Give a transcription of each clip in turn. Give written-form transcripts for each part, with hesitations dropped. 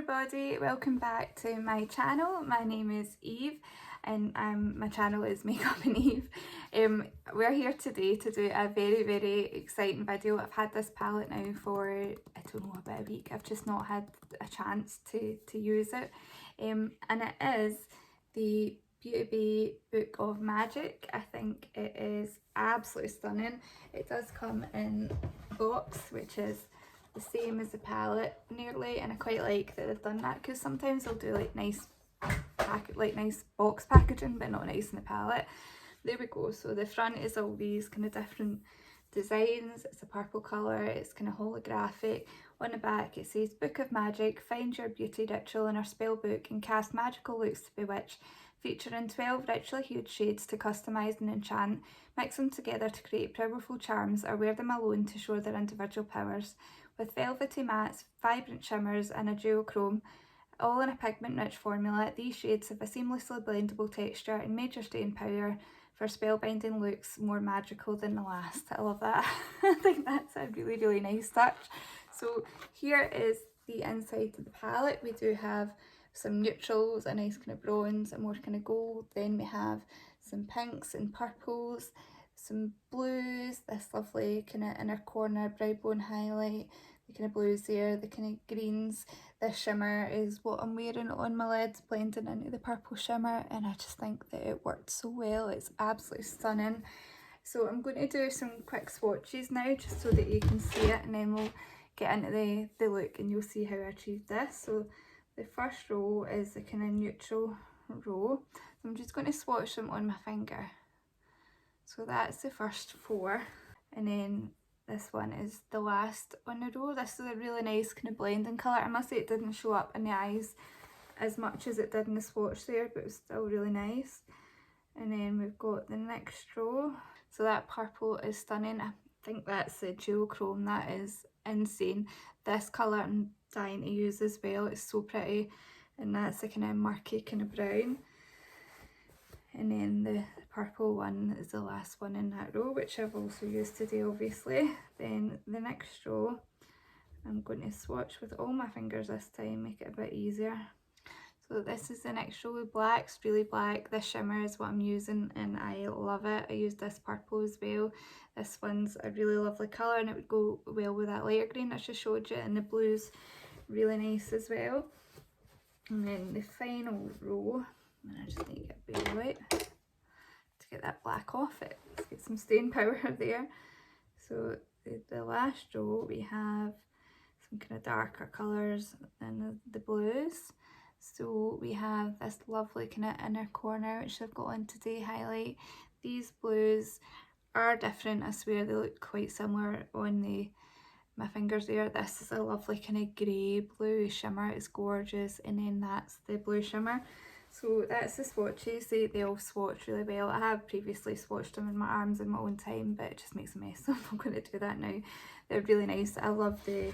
everybody, welcome back to my channel. My name is Eve and my channel is Makeup and Eve. We're here today to do a very exciting video. I've had this palette now for, I don't know, about a week. I've just not had a chance to use it. And it is the Beauty Bay Book of Magic. I think it is absolutely stunning. It does come in a box, which is the same as the palette nearly, and I quite like that they've done that, because sometimes they'll do like nice nice box packaging but not nice in the palette. There we go. So the front is all these kind of different designs. It's a purple colour, it's kind of holographic. On the back it says Book of Magic, find your beauty ritual in our spell book and cast magical looks to bewitch, featuring 12 richly hued shades to customise and enchant. Mix them together to create powerful charms or wear them alone to show their individual powers. With velvety mattes, vibrant shimmers and a duochrome, all in a pigment-rich formula, these shades have a seamlessly blendable texture and major staying power for spellbinding looks more magical than the last. I love that. I think that's a really nice touch. So here is the inside of the palette. We do have some neutrals, a nice kind of bronze, a more kind of gold. Then we have some pinks and purples, some blues, this lovely kind of inner corner brow bone highlight, the kind of blues there, the kind of greens. This shimmer is what I'm wearing on my lids, blending into the purple shimmer, and I just think that it worked so well. It's absolutely stunning. So I'm going to do some quick swatches now just so that you can see it, and then we'll get into the look and you'll see how I achieved this. So the first row is the kind of neutral row. So I'm just going to swatch them on my finger. So that's the first four, and then this one is the last on the row. This is a really nice kind of blending colour. I must say it didn't show up in the eyes as much as it did in the swatch there, but it was still really nice. And then we've got the next row. So that purple is stunning. I think that's the duochrome. That is insane. This colour I'm dying to use as well. It's so pretty. And that's the kind of murky kind of brown. And then the purple one is the last one in that row, which I've also used today obviously. Then the next row I'm going to swatch with all my fingers this time, make it a bit easier. So this is the next row with blacks, really black. This shimmer is what I'm using and I love it. I used this purple as well. This one's a really lovely colour and it would go well with that lighter green I just showed you, and the blue's really nice as well. And then the final row, and I just need to get a baby wipe to get that black off it. Let's get some stain power there. So the last row we have some kind of darker colours than the blues. So we have this lovely kind of inner corner which I've got on today highlight. These blues are different, I swear they look quite similar on my fingers there. This is a lovely kind of grey blue shimmer, it's gorgeous, and then that's the blue shimmer. So that's the swatches. They all swatch really well. I have previously swatched them in my arms in my own time, but it just makes a mess, so I'm not going to do that now. They're really nice. I love the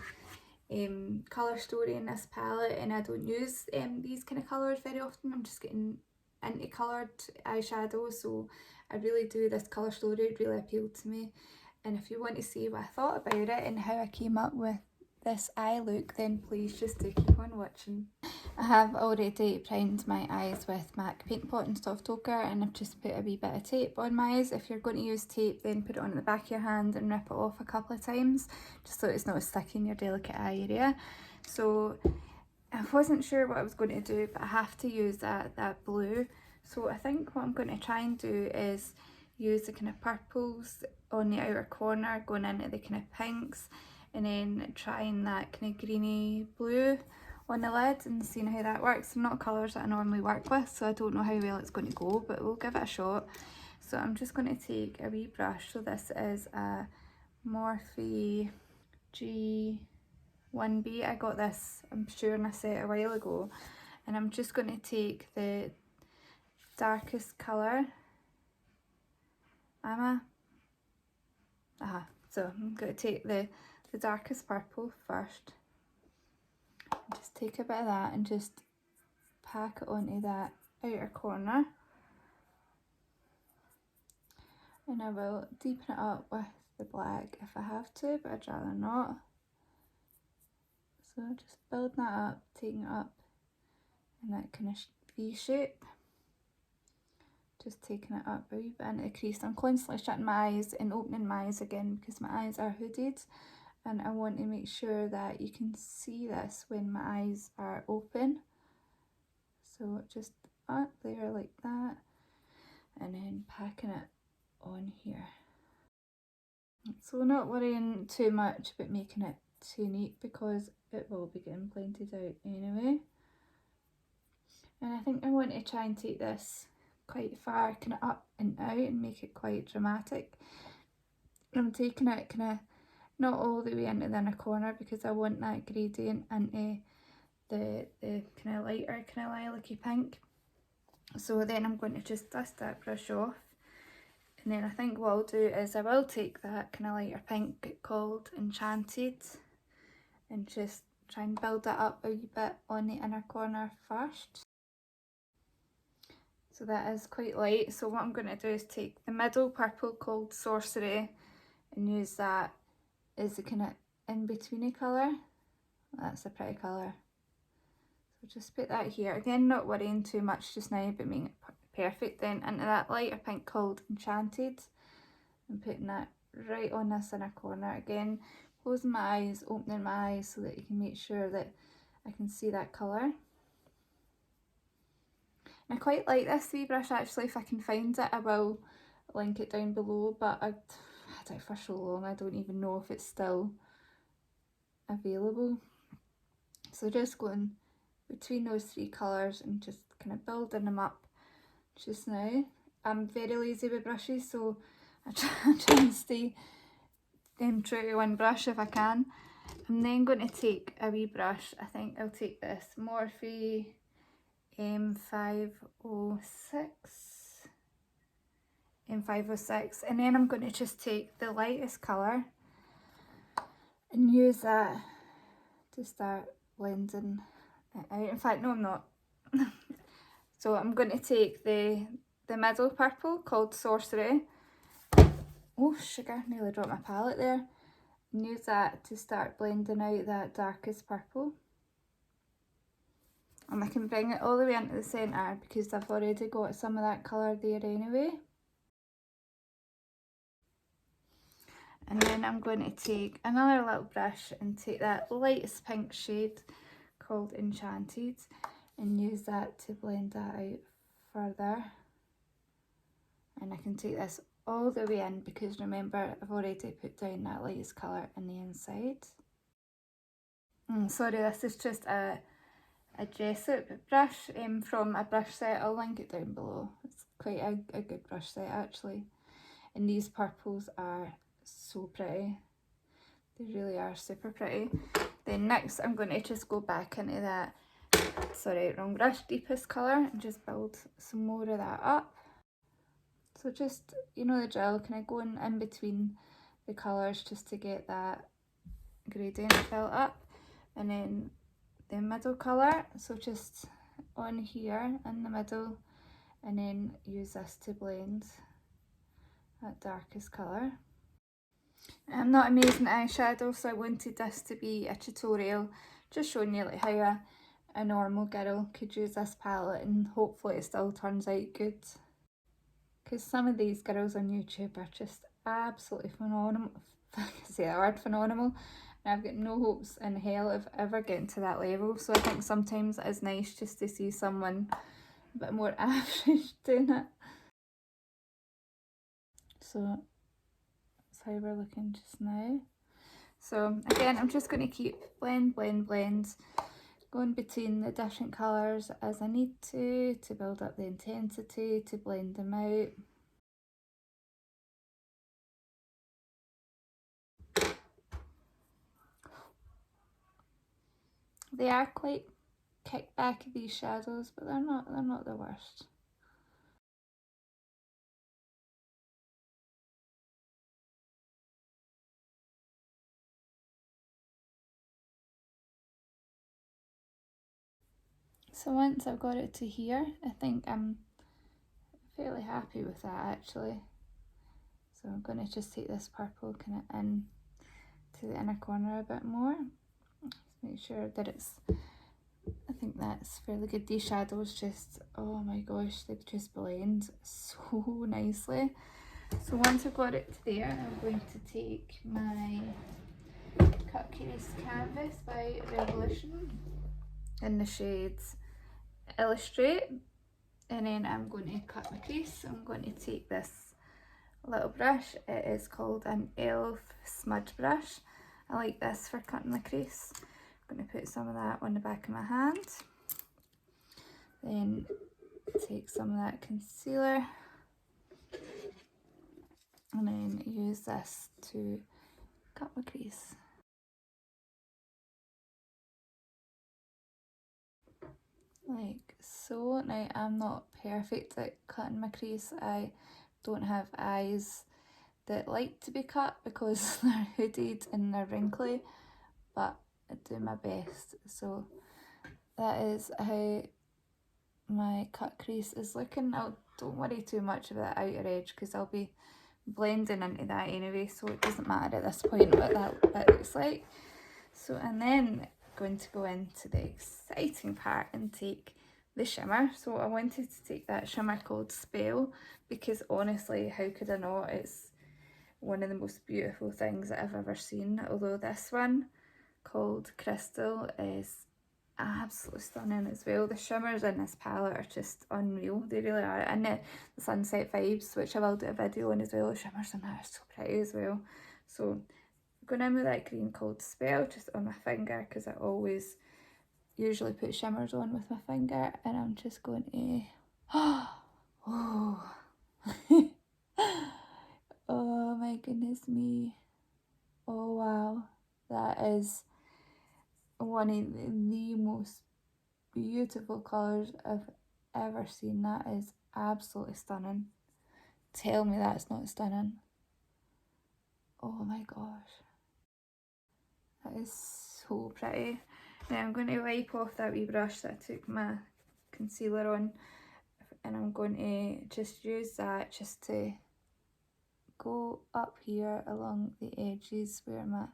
colour story in this palette, and I don't use these kind of colours very often. I'm just getting into coloured eyeshadow, so I really do, this colour story, it really appealed to me. And if you want to see what I thought about it and how I came up with this eye look, then please just do keep on watching. I have already primed my eyes with MAC Paint Pot and Soft Ochre, and I've just put a wee bit of tape on my eyes. If you're going to use tape, then put it on at the back of your hand and rip it off a couple of times just so it's not sticking your delicate eye area. So I wasn't sure what I was going to do, but I have to use that blue. So I think what I'm going to try and do is use the kind of purples on the outer corner going into the kind of pinks, and then trying that kind of greeny blue on the lid and seeing how that works. They're not colours that I normally work with, so I don't know how well it's going to go, but we'll give it a shot. So I'm just going to take a wee brush. So this is a Morphe G1B. I got this, I'm sure, in a set a while ago, and I'm just going to take the darkest colour. So I'm going to take the darkest purple first. Just take a bit of that and just pack it onto that outer corner. And I will deepen it up with the black if I have to, but I'd rather not. So just build that up taking it up in that kind of V shape. Just taking it up a wee bit into the crease. I'm constantly shutting my eyes and opening my eyes again because my eyes are hooded, and I want to make sure that you can see this when my eyes are open. So just up there like that, and then packing it on here. So not worrying too much about making it too neat because it will be getting blended out anyway. And I think I want to try and take this quite far kind of up and out and make it quite dramatic. I'm taking it kind of not all the way into the inner corner because I want that gradient into the kind of lighter kind of lilac-y pink. So then I'm going to just dust that brush off, and then I think what I'll do is I will take that kind of lighter pink called Enchanted and just try and build that up a wee bit on the inner corner first. So that is quite light. So what I'm going to do is take the middle purple called Sorcery and use that as the kind of in-betweeny colour. That's a pretty colour. So just put that here. Again, not worrying too much just now, but making it perfect. Then into that lighter pink called Enchanted and putting that right on this inner corner. Again, closing my eyes, opening my eyes so that you can make sure that I can see that colour. I quite like this wee brush actually. If I can find it, I will link it down below, but I've had it for so long I don't even know if it's still available. So just going between those three colours and just kind of building them up just now. I'm very lazy with brushes, so I try and stay true to one brush if I can. I'm then going to take a wee brush. I think I'll take this Morphe M506, and then I'm going to just take the lightest colour and use that to start blending it out. In fact, no, I'm not. So I'm going to take the middle purple called Sorcery. Oh sugar, nearly dropped my palette there. And use that to start blending out that darkest purple. And I can bring it all the way into the centre because I've already got some of that colour there anyway. And then I'm going to take another little brush and take that lightest pink shade called Enchanted and use that to blend that out further. And I can take this all the way in because remember I've already put down that lightest colour in the inside. Sorry, this is just a Jessup brush from a brush set. I'll link it down below. It's quite a good brush set actually. And these purples are so pretty. They really are super pretty. Then next I'm going to just go back into that, sorry, wrong brush, deepest colour and just build some more of that up. So just, you know the drill, kind of going in between the colours just to get that gradient built up. And then the middle colour, so just on here in the middle, and then use this to blend that darkest colour. I'm not amazing at eyeshadow, so I wanted this to be a tutorial just showing you like how a normal girl could use this palette, and hopefully it still turns out good. Because some of these girls on YouTube are just absolutely phenomenal, if I can say that word, phenomenal. And I've got no hopes in hell of ever getting to that level. So I think sometimes it is nice just to see someone a bit more average doing it. So that's how we're looking just now. So again, I'm just going to keep blend, going between the different colours as I need to build up the intensity, to blend them out. They are quite kick back, these shadows, but they're not the worst. So once I've got it to here, I think I'm fairly happy with that actually. So I'm going to just take this purple kind of in to the inner corner a bit more. Just make sure that it's that's fairly good. These shadows just, oh my gosh, they just blend so nicely. So once I've got it there, I'm going to take my Cut Crease Canvas by Revolution in the shades Illustrate, and then I'm going to cut my crease. So I'm going to take this little brush. It is called an Elf smudge brush. I like this for cutting the crease. I'm going to put some of that on the back of my hand. Then take some of that concealer and then use this to cut my crease. Like so. Now I'm not perfect at cutting my crease. I don't have eyes that like to be cut because they're hooded and they're wrinkly, but I do my best. So that is how my cut crease is looking. Don't worry too much about the outer edge because I'll be blending into that anyway, so it doesn't matter at this point what that looks like. So, and then going to go into the exciting part and take the shimmer. So I wanted to take that shimmer called Spell because honestly, how could I not? It's one of the most beautiful things that I've ever seen. Although this one called Crystal is absolutely stunning as well. The shimmers in this palette are just unreal. They really are. And the sunset vibes, which I will do a video on as well. The shimmers in that are so pretty as well. So going in with that green called Spell just on my finger because I always usually put shimmers on with my finger, and I'm just going to oh oh my goodness me, oh wow, that is one of the most beautiful colours I've ever seen. That is absolutely stunning. Tell me that's not stunning. Oh my gosh, that is so pretty. Now I'm going to wipe off that wee brush that I took my concealer on, and I'm going to just use that just to go up here along the edges where my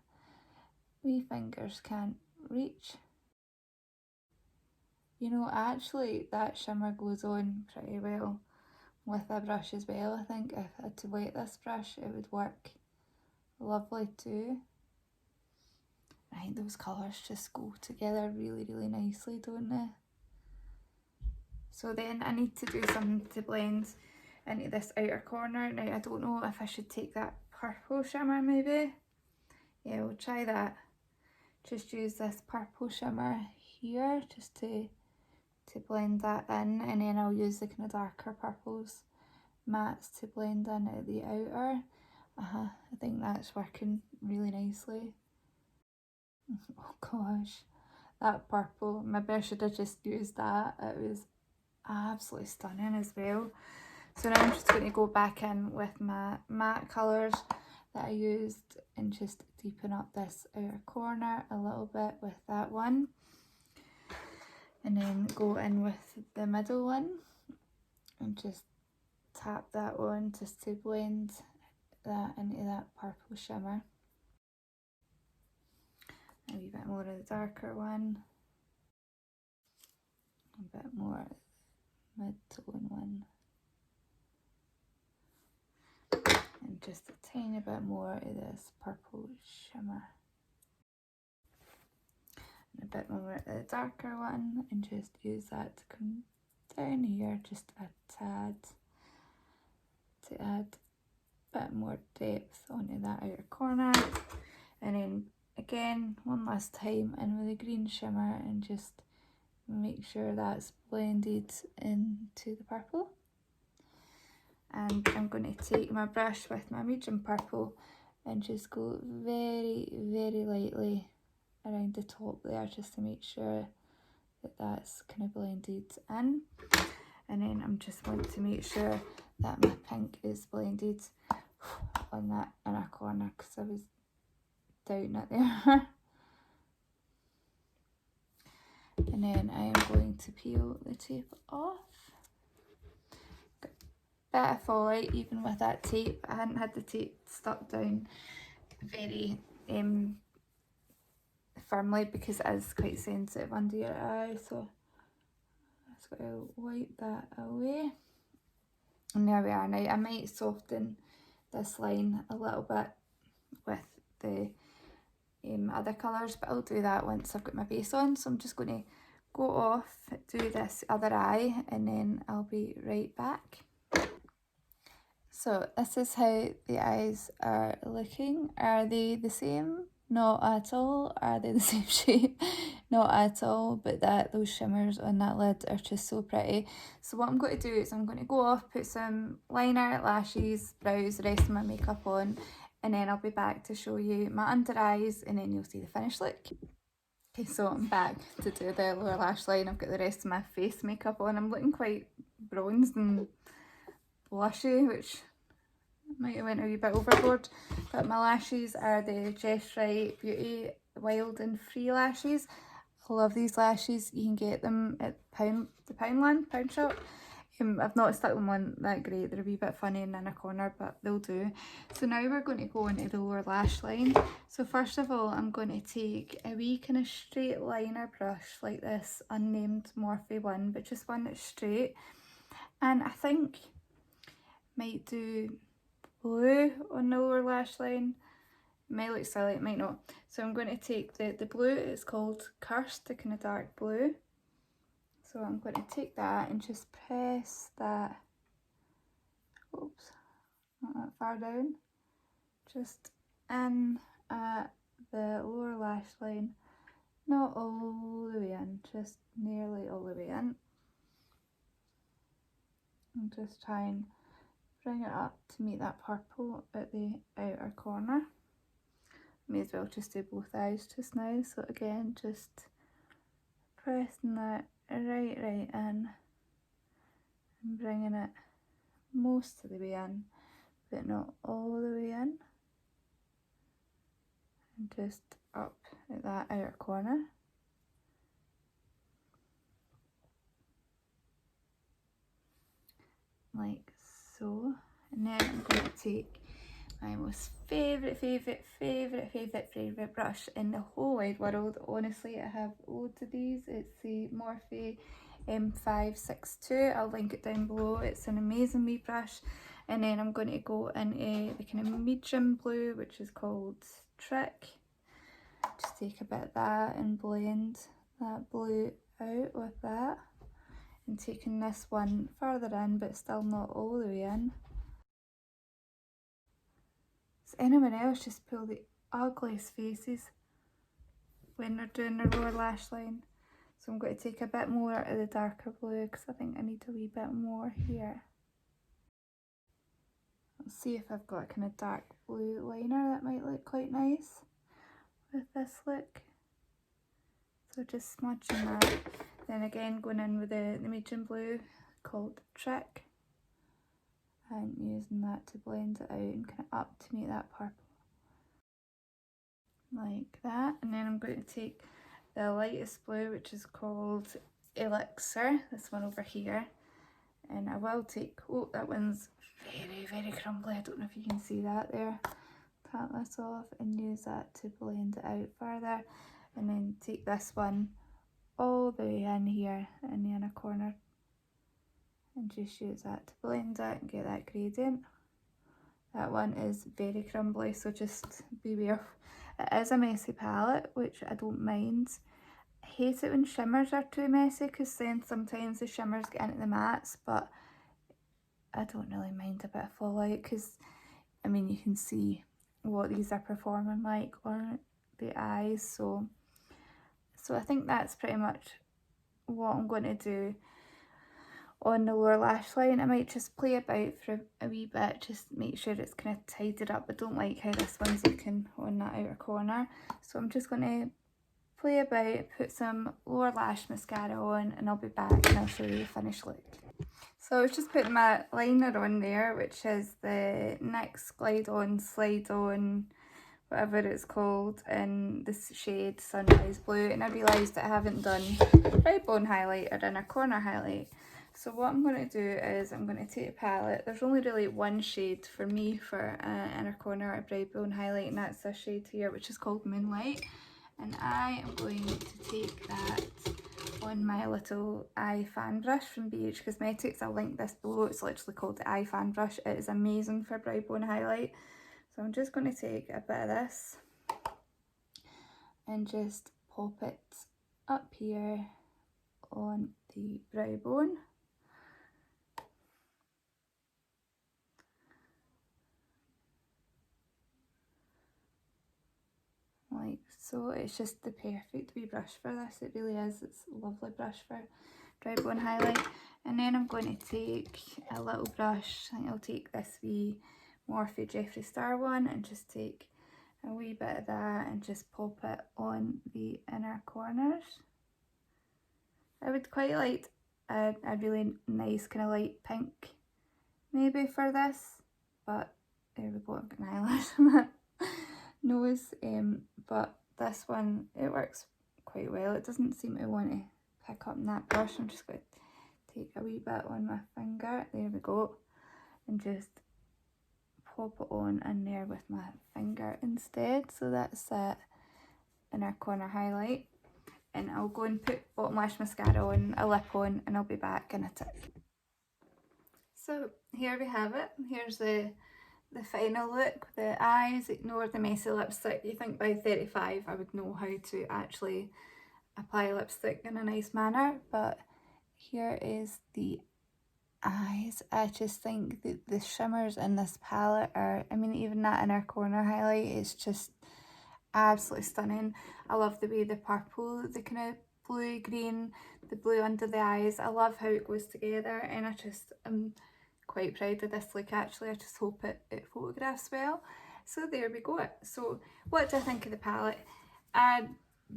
wee fingers can't reach. You know, actually that shimmer goes on pretty well with a brush as well. I think if I had to wet this brush it would work lovely too. I think those colours just go together really, really nicely, don't they? So then I need to do something to blend into this outer corner. Now I don't know if I should take that purple shimmer maybe. Yeah, we'll try that. Just use this purple shimmer here just to blend that in, and then I'll use the kind of darker purples mattes to blend in at the outer. I think that's working really nicely. Oh gosh, that purple, maybe I should have just used that. It was absolutely stunning as well. So now I'm just going to go back in with my matte colours that I used and just deepen up this outer corner a little bit with that one. And then go in with the middle one and just tap that on just to blend that into that purple shimmer. A wee bit more of the darker one. A bit more mid-tone one. And just a tiny bit more of this purple shimmer. And a bit more of the darker one, and just use that to come down here just a tad to add a bit more depth onto that outer corner. And then again, one last time in with the green shimmer and just make sure that's blended into the purple. And I'm going to take my brush with my medium purple and just go very, very lightly around the top there just to make sure that that's kind of blended in. And then I'm just want to make sure that my pink is blended on that inner corner because I was doubting it there. And then I am going to peel the tape off. Bit of fallout even with that tape. I hadn't had the tape stuck down very firmly because it is quite sensitive under your eye, so just got to wipe that away. And there we are. Now I might soften this line a little bit with the other colours, but I'll do that once I've got my base on. So I'm just going to go off, do this other eye, and then I'll be right back. So this is how the eyes are looking. Are they the same? Not at all. Are they the same shape? Not at all, but those shimmers on that lid are just so pretty. So what I'm going to do is I'm going to go off, put some liner, lashes, brows, the rest of my makeup on, and then I'll be back to show you my under eyes, and then you'll see the finished look. Okay, so I'm back to do the lower lash line. I've got the rest of my face makeup on. I'm looking quite bronzed and blushy, which might have went a wee bit overboard, but my lashes are the Just Right Beauty Wild and Free lashes. I love these lashes. You can get them at the Pound shop. I've not stuck them on that great, they're a wee bit funny and in a corner, but they'll do. So now we're going to go into the lower lash line. So first of all, I'm going to take a wee kind of straight liner brush like this unnamed Morphe one, but just one that's straight. And I think might do blue on the lower lash line. It might look silly, it might not. So I'm going to take the blue, it's called Cursed, the kind of dark blue. So I'm going to take that and just press that, oops, not that far down, just in at the lower lash line, not all the way in, just nearly all the way in. And just try and bring it up to meet that purple at the outer corner. May as well just do both eyes just now. So again, just pressing that right in and bringing it most of the way in, but not all the way in, and just up at that outer corner. Like so. And then I'm going to take my most favourite brush in the whole wide world. Honestly, I have loads of these. It's the Morphe M562. I'll link it down below. It's an amazing wee brush. And then I'm going to go into the kind of medium blue, which is called Trick. Just take a bit of that and blend that blue out with that. And taking this one further in, but still not all the way in. Does anyone else just pull the ugliest faces when they're doing their lower lash line? So I'm going to take a bit more of the darker blue because I think I need a wee bit more here. Let's see if I've got a kind of dark blue liner that might look quite nice with this look. So just smudging that. Then again going in with the medium blue called Trick. And using that to blend it out and kind of up to meet that purple. Like that. And then I'm going to take the lightest blue, which is called Elixir, this one over here. And I will take, oh, that one's very crumbly. I don't know if you can see that there. Tap this off and use that to blend it out further. And then take this one all the way in here in the inner corner. And just use that to blend it and get that gradient. That one is very crumbly, so just beware. It is a messy palette, which I don't mind. I hate it when shimmers are too messy, because then sometimes the shimmers get into the mattes, but I don't really mind a bit of fallout, because I mean you can see what these are performing like on the eyes. So I think that's pretty much what I'm going to do on the lower lash line. I might just play about for a wee bit, just make sure it's kind of tidied up. I don't like how this one's looking on that outer corner. So I'm just going to play about, put some lower lash mascara on, and I'll be back and I'll show you the finished look. So I was just putting my liner on there, which is the NYX Glide On Slide On, whatever it's called, in this shade Sunrise Blue, and I realised that I haven't done brow bone highlight or inner corner highlight. So what I'm going to do is I'm going to take a palette. There's only really one shade for me for inner corner or brow bone highlight, and that's this shade here, which is called Moonlight. And I am going to take that on my little eye fan brush from BH Cosmetics. I'll link this below. It's literally called the eye fan brush. It is amazing for brow bone highlight. So I'm just going to take a bit of this and just pop it up here on the brow bone. Like so. It's just the perfect wee brush for this. It really is. It's a lovely brush for brow bone highlight. And then I'm going to take a little brush. I think I'll take this wee Morphe Jeffree Star one and just take a wee bit of that and just pop it on the inner corners. I would quite like a really nice kind of light pink maybe for this, but there we go, I've got an eyelash on my nose, but this one, it works quite well. It doesn't seem to want to pick up in that brush. I'm just going to take a wee bit on my finger, there we go, and just pop it on in there with my finger instead. So that's it, inner corner highlight. And I'll go and put bottom lash mascara on, a lip on, and I'll be back in a tick. So here we have it. Here's the final look. The eyes, ignore the messy lipstick. You think by 35 I would know how to actually apply lipstick in a nice manner, but here is the eyes. I just think that the shimmers in this palette are, I mean, even that inner corner highlight is just absolutely stunning. I love the way the purple, the kind of blue green, the blue under the eyes, I love how it goes together, and I just am quite proud of this look actually. I just hope it photographs well. So there we go. So what do I think of the palette? I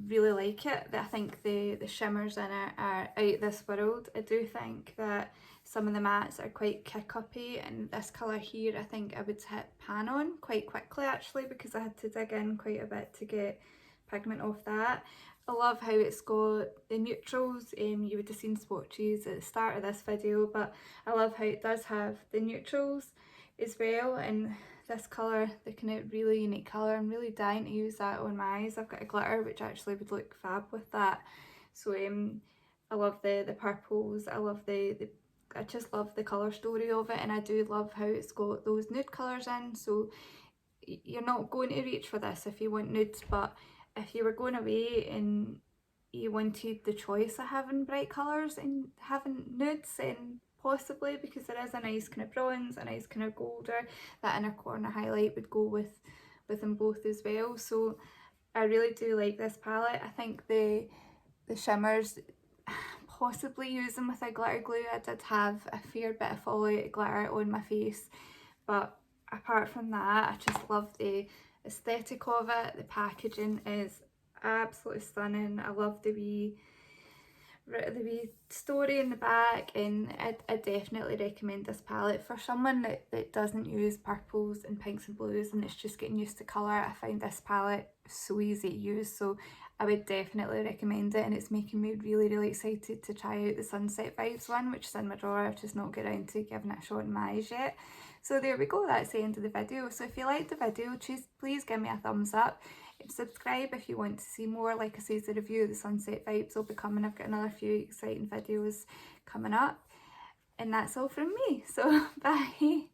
really like it. I think the shimmers in it are out this world. I do think that some of the mattes are quite kick-uppy, and this colour here I think I would hit pan on quite quickly actually, because I had to dig in quite a bit to get pigment off that. I love how it's got the neutrals. You would have seen swatches at the start of this video, but I love how it does have the neutrals as well, and this colour, the kind of really unique colour. I'm really dying to use that on my eyes. I've got a glitter which actually would look fab with that. So I love the purples. I love I just love the colour story of it, and I do love how it's got those nude colours in. So you're not going to reach for this if you want nudes, but if you were going away and you wanted the choice of having bright colours and having nudes, then possibly, because there is a nice kind of bronze, a nice kind of golder, that inner corner highlight would go with them both as well. So I really do like this palette. I think the shimmers, possibly use them with a glitter glue. I did have a fair bit of fallout glitter on my face, but apart from that, I just love the aesthetic of it. The packaging is absolutely stunning. I love the wee story in the back, and I definitely recommend this palette for someone that doesn't use purples and pinks and blues and it's just getting used to colour. I find this palette so easy to use, so I would definitely recommend it, and it's making me really excited to try out the Sunset Vibes one, which is in my drawer. I've just not got around to giving it a shot in my eyes yet. So there we go, that's the end of the video. So if you liked the video, please give me a thumbs up. Subscribe if you want to see more. Like I say, the review of the Sunset Vibes will be coming. I've got another few exciting videos coming up, and that's all from me. So bye.